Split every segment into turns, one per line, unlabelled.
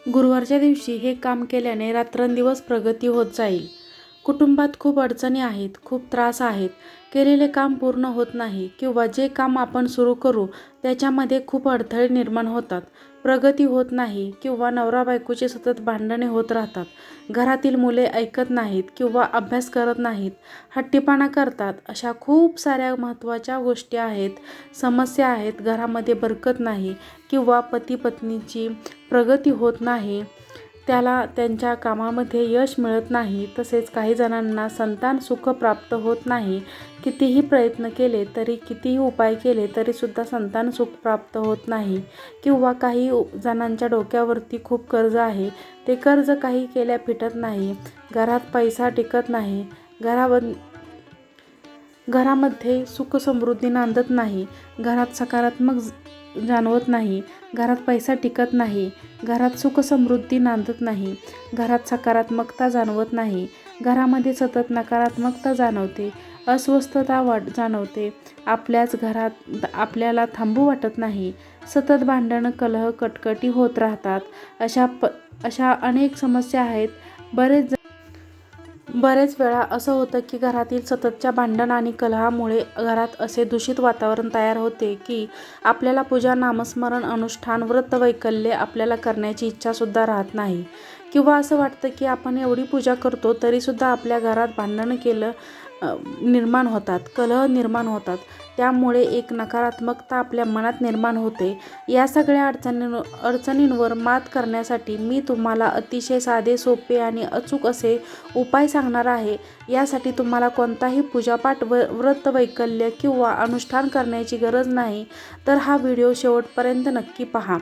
गुरुवारच्या दिवशी हे काम केल्याने रात्रंदिवस प्रगती होत जाईल. कुटुंबात खूप अडचणी आहेत, खूप त्रास आहेत, केलेले काम पूर्ण होत नाही किंवा जे काम आपण सुरू करू त्याच्यामध्ये खूप अडथळे निर्माण होतात, प्रगती होत नाही किंवा नवरा-बायकोची सतत भांडणे होत राहतात. घरातील मुले ऐकत नाहीत किंवा अभ्यास करत नाहीत, हट्टीपणा करतात. अशा खूप साऱ्या महत्त्वाच्या गोष्टी आहेत, समस्या आहेत. घरामध्ये बरकत नाही किंवा पती-पत्नीची प्रगती होत नाही, त्याला त्यांच्या कामामध्ये यश मिळत नाही. तसेच काही जणांना संतान सुख प्राप्त होत नाही. कितीही प्रयत्न केले तरी, कितीही उपाय केले तरीसुद्धा संतान सुख प्राप्त होत नाही. किंवा काही जणांच्या डोक्यावरती खूप कर्ज आहे, ते कर्ज काही केल्या फिटत नाही. घरात पैसा टिकत नाही. घरामध्ये सुख समृद्धी नांदत नाही. घरात सकारात्मक जाणवत नाही. घरात पैसा टिकत नाही. घरात सुख समृद्धी नांदत नाही. घरात सकारात्मकता जाणवत नाही. घरामध्ये सतत नकारात्मकता जाणवते, अस्वस्थता जाणवते. आपल्याच घरात आपल्याला थांबू वाटत नाही. सतत भांडण, कलह, कटकटी होत राहतात. अशा अनेक समस्या आहेत. बरेच वेळा असं होतं की घरातील सततच्या भांडण आणि कलहामुळे घरात असे दूषित वातावरण तयार होते की आपल्याला पूजा, नामस्मरण, अनुष्ठान, व्रतवैकल्ये आपल्याला करण्याची इच्छासुद्धा राहत नाही. किंवा असं वाटतं की आपण एवढी पूजा करतो तरीसुद्धा आपल्या घरात भांडणं निर्माण होतात, कलह निर्माण होतात. त्यामुळे एक नकारात्मकता आपल्या मनात निर्माण होते. या सगळ्या अडचणींवर मात करण्यासाठी मी तुम्हाला अतिशय साधे, सोपे आणि अचूक असे उपाय सांगणार आहे. यासाठी तुम्हाला कोणताही पूजापाठ, व्रतवैकल्य किंवा अनुष्ठान करण्याची गरज नाही. तर हा व्हिडिओ शेवटपर्यंत नक्की पहा.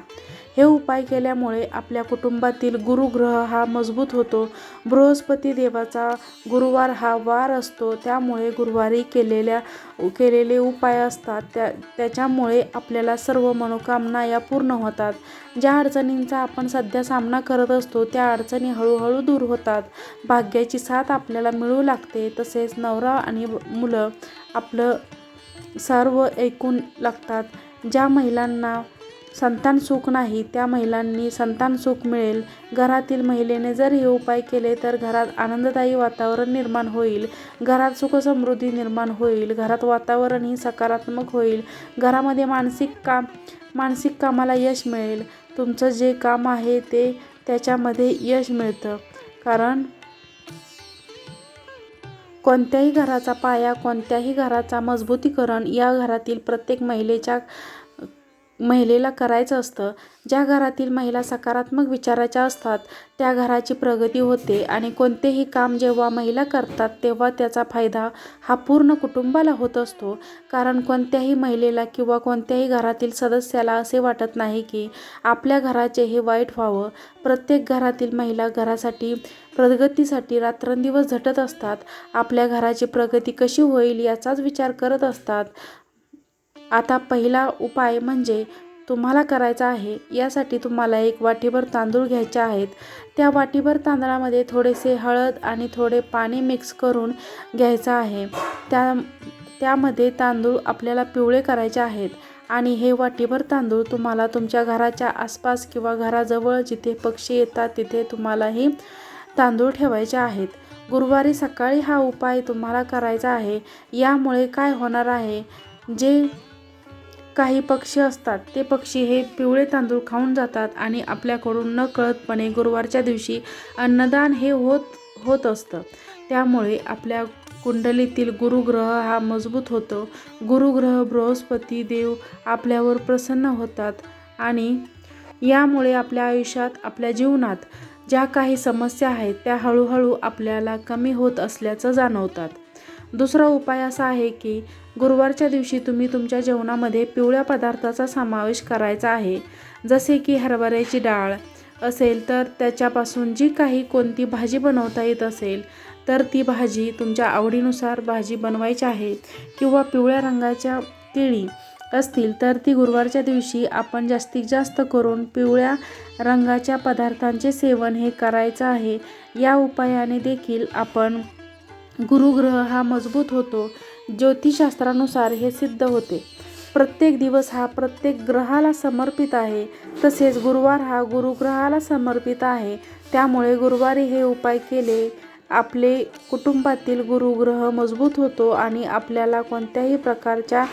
हे उपाय केल्यामुळे आपल्या कुटुंबातील गुरुग्रह हा मजबूत होतो. बृहस्पती देवाचा गुरुवार हा वार असतो, त्यामुळे गुरुवारी केलेले उपाय असतात त्याच्यामुळे आपल्याला सर्व मनोकामना या पूर्ण होतात. ज्या अडचणींचा आपण सध्या सामना करत असतो त्या अडचणी हळूहळू दूर होतात. भाग्याची साथ आपल्याला मिळू लागते. तसेच नवरा आणि मुलं आपलं सर्व ऐकून लागतात. ज्या महिलांना संतान सुख नाही त्या महिलांनी संतान सुख मिळेल. घरातील महिलेने जर हे उपाय केले तर घरात आनंददायी वातावरण निर्माण होईल. घरात सुख समृद्धी निर्माण होईल. घरात वातावरणही सकारात्मक होईल. घरामध्ये मानसिक कामाला यश मिळेल. तुमचं जे काम आहे ते त्याच्यामध्ये यश मिळतं. कारण कोणत्याही घराचा पाया, कोणत्याही घराचा मजबूतीकरण या घरातील प्रत्येक महिलेला करायचं असतं. ज्या घरातील महिला सकारात्मक विचाराच्या असतात त्या घराची प्रगती होते आणि कोणतेही काम जेव्हा महिला करतात तेव्हा त्याचा फायदा हा पूर्ण कुटुंबाला होत असतो. कारण कोणत्याही महिलेला किंवा कोणत्याही घरातील सदस्याला असे वाटत नाही की आपल्या घराचे हे वाईट व्हावं. प्रत्येक घरातील महिला घरासाठी, प्रगतीसाठी रात्रंदिवस झटत असतात. आपल्या घराची प्रगती कशी होईल याचाच विचार करत असतात. आता पहिला उपाय म्हणजे तुम्हाला करायचा आहे. यासाठी तुम्हाला एक वाटीभर तांदूळ घ्यायचे आहेत. त्या वाटीभर तांदळामध्ये थोडेसे हळद आणि थोडे पाणी मिक्स करून घ्यायचं आहे. त्यामध्ये तांदूळ आपल्याला पिवळे करायचे आहेत आणि हे वाटीभर तांदूळ तुम्हाला तुमच्या घराच्या आसपास किंवा घराजवळ जिथे पक्षी येतात तिथे तुम्हाला हे तांदूळ ठेवायचे आहेत. गुरुवारी सकाळी हा उपाय तुम्हाला करायचा आहे. यामुळे काय होणार आहे, जे काही पक्षी असतात ते पक्षी हे पिवळे तांदूळ खाऊन जातात आणि आपल्याकडून नकळतपणे गुरुवारच्या दिवशी अन्नदान हे होत असतं. त्यामुळे आपल्या कुंडलीतील गुरुग्रह हा मजबूत होतो. गुरुग्रह बृहस्पती देव आपल्यावर प्रसन्न होतात आणि यामुळे आपल्या आयुष्यात, आपल्या जीवनात ज्या काही समस्या आहेत त्या हळूहळू आपल्याला कमी होत असल्याचं जाणवतात. दुसरा उपाय असा आहे की गुरुवारच्या दिवशी तुम्ही तुमच्या जेवणामध्ये पिवळ्या पदार्थाचा समावेश करायचा आहे. जसे की हरभऱ्याची डाळ असेल तर त्याच्यापासून जी काही कोणती भाजी बनवता येत असेल तर ती भाजी तुमच्या आवडीनुसार भाजी बनवायची आहे. किंवा पिवळ्या रंगाच्या केळी असतील तर ती गुरुवारच्या दिवशी आपण जास्तीत जास्त करून पिवळ्या रंगाच्या पदार्थांचे सेवन हे करायचं आहे. या उपायाने देखील आपण गुरुग्रह हा मजबूत होतो. ज्योतिषशास्त्रानुसार हे सिद्ध होते. प्रत्येक दिवस हा प्रत्येक ग्रहाला समर्पित आहे. तसेच गुरुवार हा गुरुग्रहाला समर्पित आहे. त्यामुळे गुरुवारी हे उपाय केले आपले कुटुंबातील गुरुग्रह मजबूत होतो आणि आपल्याला कोणत्याही प्रकारच्या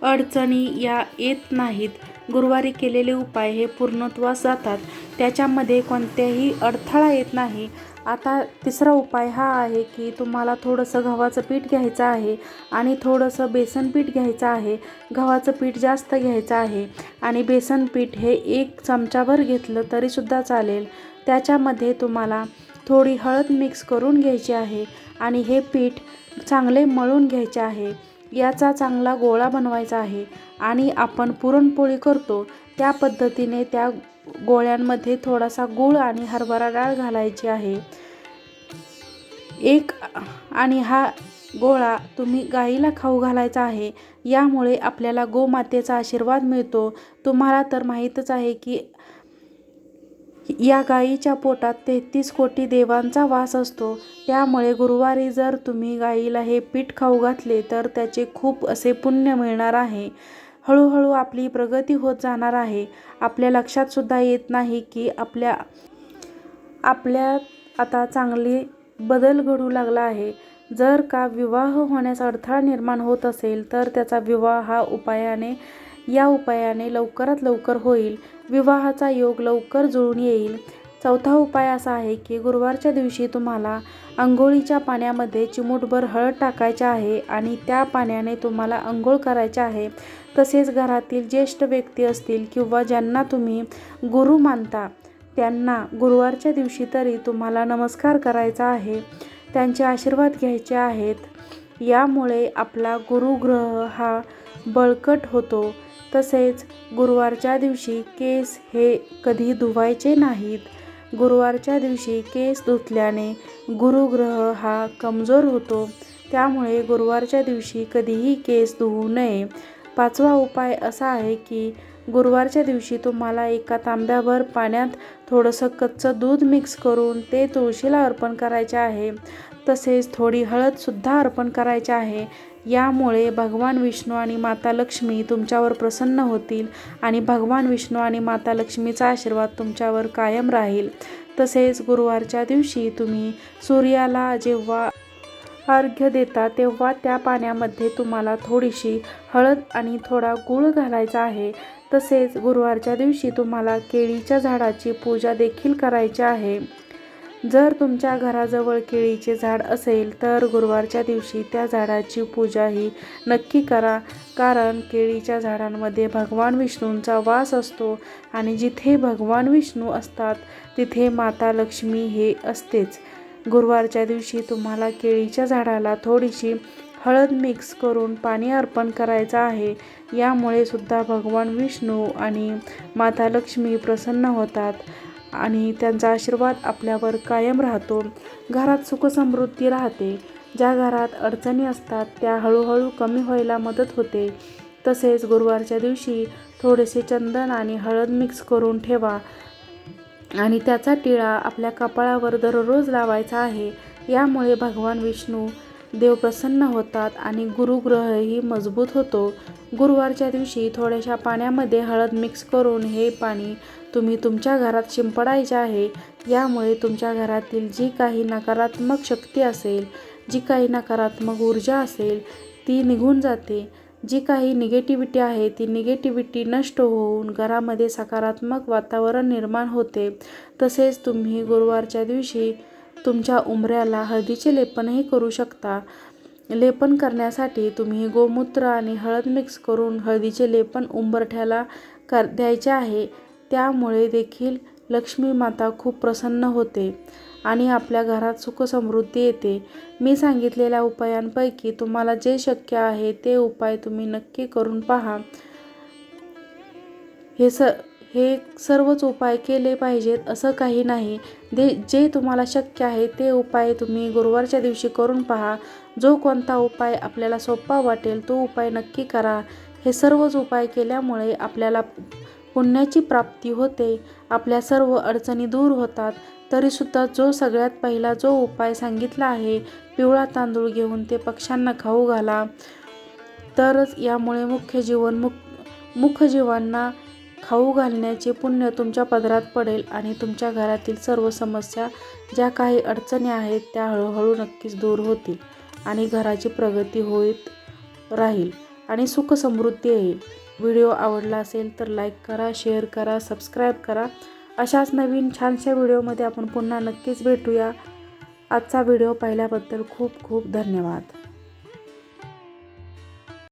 अडचणी या येत नाहीत. गुरुवारी केलेले उपाय हे पूर्णत्वास जातात. त्याच्यामध्ये कोणत्याही अडथळा येत नाही. आता तिसरा उपाय हा आहे की तुम्हाला थोडंसं गव्हाचं पीठ घ्यायचं आहे आणि थोडंसं बेसन पीठ घ्यायचं आहे. गव्हाचं पीठ जास्त घ्यायचं आहे आणि बेसन पीठ हे 1 चमचाभर घेतलं तरीसुद्धा चालेल. त्याच्यामध्ये तुम्हाला थोडी हळद मिक्स करून घ्यायची आहे आणि हे पीठ चांगले मळून घ्यायचे आहे. याचा चांगला गोळा बनवायचा आहे आणि आपण पुरणपोळी करतो त्या पद्धतीने त्या गोळ्यांमध्ये थोडासा गूळ आणि हरभरा डाळ घालायची आहे. आणि हा गोळा तुम्ही गाईला खाऊ घालायचा आहे. यामुळे आपल्याला गोमातेचा आशीर्वाद मिळतो. तुम्हाला तर माहीतच आहे की या गाईच्या पोटात 33 कोटी देवांचा वास असतो. त्यामुळे गुरुवारी जर तुम्ही गाईला हे पीठ खाऊ घातले तर त्याचे खूप असे पुण्य मिळणार आहे. हळूहळू आपली प्रगती होत जाणार आहे. आपल्या लक्षात सुद्धा येत नाही की आपल्यात आता चांगले बदल घडू लागला आहे. जर का विवाह होण्यास अडथळा निर्माण होत असेल तर त्याचा विवाह या उपायाने लवकरात लवकर होईल. विवाहाचा योग लवकर जुळून येईल. चौथा उपाय असा आहे की गुरुवारच्या दिवशी तुम्हाला अंघोळीच्या पाण्यामध्ये चिमूटभर हळद टाकायची आहे आणि त्या पाण्याने तुम्हाला अंघोळ करायचे आहे. तसेच घरातील ज्येष्ठ व्यक्ती असतील किंवा ज्यांना तुम्ही गुरु मानता त्यांना गुरुवारच्या दिवशी तरी तुम्हाला नमस्कार करायचा आहे. त्यांचे आशीर्वाद घ्यायचे आहेत. यामुळे आपला गुरुग्रह हा बळकट होतो. तसेच गुरुवारच्या दिवशी केस हे कधी धुवायचे नाहीत. गुरुवारच्या दिवशी केस धुतल्याने गुरुग्रह हा कमजोर होतो. त्यामुळे गुरुवारच्या दिवशी कधीही केस धुवू नये. पाचवा उपाय असा आहे की गुरुवारच्या दिवशी तुम्हाला 1 तांब्याभर पाण्यात थोडंसं कच्चं दूध मिक्स करून ते तुळशीला अर्पण करायचे आहे. तसेच थोडी हळदसुद्धा अर्पण करायची आहे. यामुळे भगवान विष्णू आणि माता लक्ष्मी तुमच्यावर प्रसन्न होतील आणि भगवान विष्णू आणि माता लक्ष्मीचा आशीर्वाद तुमच्यावर कायम राहील. तसेच गुरुवारच्या दिवशी तुम्ही सूर्याला जेव्हा अर्घ्य देता तेव्हा त्या पाण्यामध्ये तुम्हाला थोडीशी हळद आणि थोडा गूळ घालायचा आहे. तसेच गुरुवारच्या दिवशी तुम्हाला केळीच्या झाडाची पूजा देखील करायची आहे. जर तुमच्या घराजवळ केळीचे झाड असेल तर गुरुवारच्या दिवशी त्या झाडाची पूजाही नक्की करा. कारण केळीच्या झाडांमध्ये भगवान विष्णूंचा वास असतो आणि जिथे भगवान विष्णू असतात तिथे माता लक्ष्मी हे असतेच. गुरुवारच्या दिवशी तुम्हाला केळीच्या झाडाला थोडीशी हळद मिक्स करून पाणी अर्पण करायचं आहे. यामुळे सुद्धा भगवान विष्णू आणि माता लक्ष्मी प्रसन्न होतात आणि त्यांचा आशीर्वाद आपल्यावर कायम राहतो. घरात सुखसमृद्धी राहते. ज्या घरात अडचणी असतात त्या हळूहळू कमी व्हायला मदत होते. तसेच गुरुवारच्या दिवशी थोडेसे चंदन आणि हळद मिक्स करून ठेवा आणि त्याचा टिळा आपल्या कपाळावर दररोज लावायचा आहे. यामुळे भगवान विष्णू देव प्रसन्न होतात आणि गुरुग्रहही मजबूत होतो. गुरुवारच्या दिवशी थोड्याशा पाण्यामध्ये हळद मिक्स करून हे पाणी तुम्ही तुमच्या घरात शिंपडायचे आहे. यामुळे तुमच्या घरातील जी काही नकारात्मक शक्ती असेल, जी काही नकारात्मक ऊर्जा असेल ती निघून जाते. जी काही निगेटिव्हिटी आहे ती निगेटिव्हिटी नष्ट होऊन घरामध्ये सकारात्मक वातावरण निर्माण होते. तसेच तुम्ही गुरुवारच्या दिवशी तुमच्या उंबऱ्याला हळदीचे लेपनही करू शकता. लेपन करण्यासाठी तुम्ही गोमूत्र आणि हळद मिक्स करून हळदीचे लेपन उंबरठ्याला द्यायचे आहे. त्यामुळे देखील लक्ष्मी माता खूप प्रसन्न होते आणि आपल्या घरात सुखसमृद्धी येते. मी सांगितलेल्या उपायांपैकी तुम्हाला जे शक्य आहे ते उपाय तुम्ही नक्की करून पहा. हे सर्वच उपाय केले पाहिजेत असं काही नाही. जे तुम्हाला शक्य आहे ते उपाय तुम्ही गुरुवारच्या दिवशी करून पहा. जो कोणता उपाय आपल्याला सोपा वाटेल तो उपाय नक्की करा. हे सर्वच उपाय केल्यामुळे आपल्याला पुण्याची प्राप्ती होते. आपल्या सर्व अडचणी दूर होतात. तरीसुद्धा सगळ्यात पहिला जो उपाय सांगितला आहे, पिवळा तांदूळ घेऊन ते पक्ष्यांना खाऊ घाला. तरच यामुळे मुखजीवांना खाऊ घालण्याचे पुण्य तुमच्या पदरात पडेल आणि तुमच्या घरातील सर्व समस्या, ज्या काही अडचणी आहेत त्या हळूहळू नक्कीच दूर होतील आणि घराची प्रगती होत राहील आणि सुख समृद्धी येईल. व्हिडिओ आवडला असेल तर लाईक करा, शेअर करा, सबस्क्राईब करा. अशाच नवीन छानशा व्हिडिओमध्ये आपण पुन्हा नक्कीच भेटूया. आजचा व्हिडिओ पाहिल्याबद्दल खूप खूप धन्यवाद.